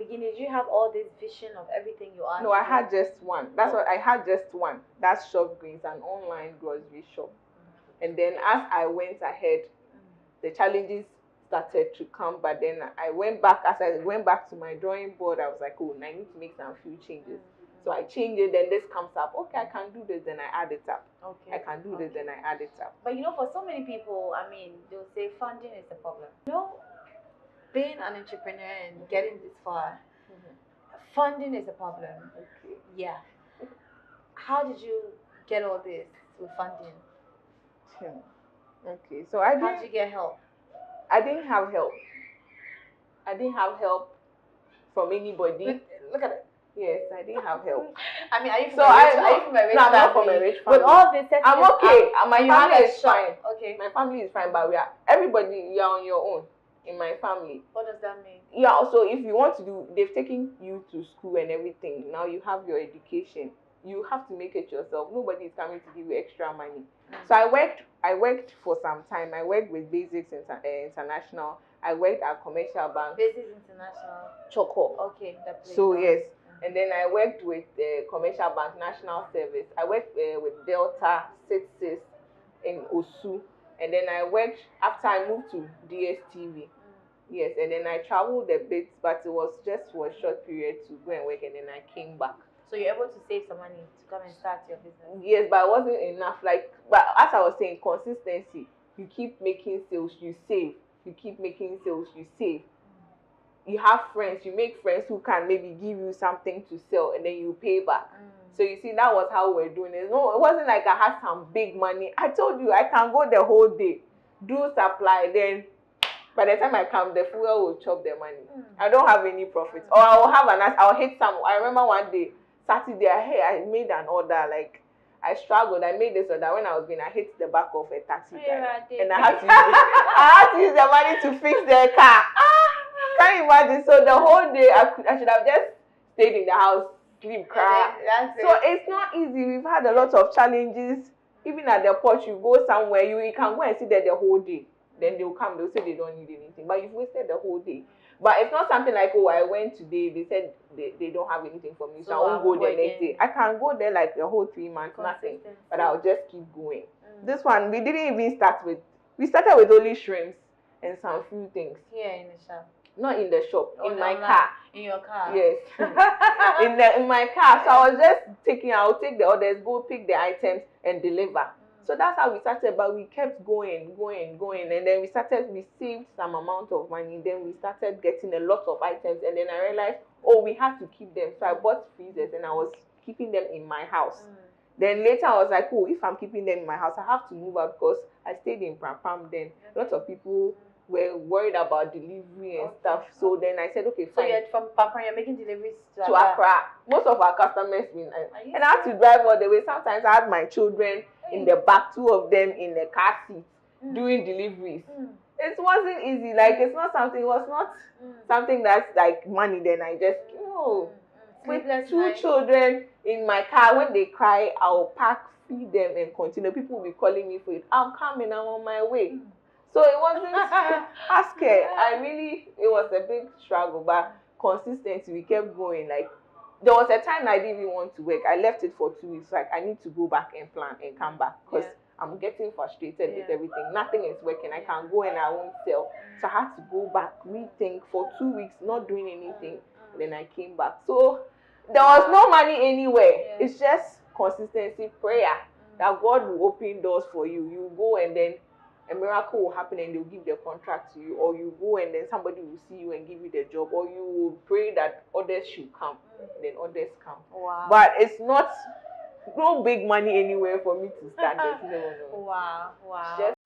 beginning, did you have all this vision of everything you are? No, I had just one. That's what I had, just one. That's Shop Greens, an online grocery shop. And then as I went ahead, the challenges started to come. But then I went back. As I went back to my drawing board, I was like, oh, I need to make some few changes. So I changed it, then this comes up. Okay, I can do this, then I add it up. Okay. I can do this, then I add it up. But you know, for so many people, I mean, they'll say funding is the problem. You know, being an entrepreneur and getting this far, funding is a problem. Okay. Yeah. How did you get all this with funding? Okay, so how did you get help? I didn't have help. I didn't have help from anybody. Look at it. Yes, I didn't have help. I mean, are you from a rich family? No, I'm not from a rich family. With all this, I'm okay. My family is fine. Okay. My family is fine, but everybody, you're on your own in my family. What does that mean? Yeah, also, if you want to do, they've taken you to school and everything. Now you have your education. You have to make it yourself. Nobody is coming to give you extra money. So I worked for some time. I worked with Basics International. I worked at Commercial Bank. Basics International. Choco. Okay, that place. So yes. And then I worked with Commercial Bank National Service. I worked with Delta, Sitsis in Osu. And then I worked, after I moved to DSTV. Yes, and then I traveled a bit, but it was just for a short period to go and work, and then I came back. So you're able to save some money to come and start your business? Yes, but it wasn't enough. But as I was saying, consistency. You keep making sales, you save. You keep making sales, you save. You have friends, you make friends who can maybe give you something to sell, and then you pay back. So you see, that was how we're doing it. No, it wasn't like I had some big money. I told you, I can go the whole day, do supply, then by the time I come, the fuel will chop the money. I don't have any profits. Or I'll hit some. I remember one day, Saturday, I made an order, like, I struggled. I made this order. When I was going, I hit the back of a taxi driver, and I had to use the money to fix the car. Can you imagine? So the whole day, I should have just stayed in the house, sleep, cry. So it's not easy. We've had a lot of challenges. Even at the port, you go somewhere, you can go and sit there the whole day. Then they'll come, they'll say they don't need anything. But you've wasted the whole day. But it's not something like, oh, I went today, they said they don't have anything for me, so I won't go the next day. I can go there like the whole 3 months, nothing. But I'll just keep going. This one, we didn't even start with, we started with only shrimps and some few things. Here in the shop? Not in the shop, in my car. In your car? Yes. in my car. So I was just I'll take the orders, go pick the items and deliver. So that's how we started, but we kept going. And then we saved some amount of money. Then we started getting a lot of items. And then I realized, oh, we had to keep them. So I bought freezers and I was keeping them in my house. Then later I was like, oh, if I'm keeping them in my house, I have to move out because I stayed in Prampam then. Lots of people were worried about delivery and stuff. So then I said, okay, fine. So you're from Prampam, you're making deliveries to Accra. Most of our customers and I had to drive all the way. Sometimes I had my children in the back, 2 of them in the car seat doing deliveries. It wasn't easy. Like, it was not something that's like money. Then I just, with 2 children in my car, when they cry, I'll pack, feed them and continue. People will be calling me for it. I'm coming, I'm on my way. So it wasn't scared. It was a big struggle, but consistency, we kept going. Like, there was a time I didn't even want to work. I left it for 2 weeks. Like, I need to go back and plan and come back because I'm getting frustrated with everything. Nothing is working. I can go and I won't sell. So I had to go back, rethink for 2 weeks, not doing anything. And then I came back. So there was no money anywhere. It's just consistency, prayer that God will open doors for you. You go and then a miracle will happen and they'll give their contract to you, or you go and then somebody will see you and give you the job, or you will pray that others should come, then others come. Wow. But it's no big money anywhere for me to start this. No. Wow. Just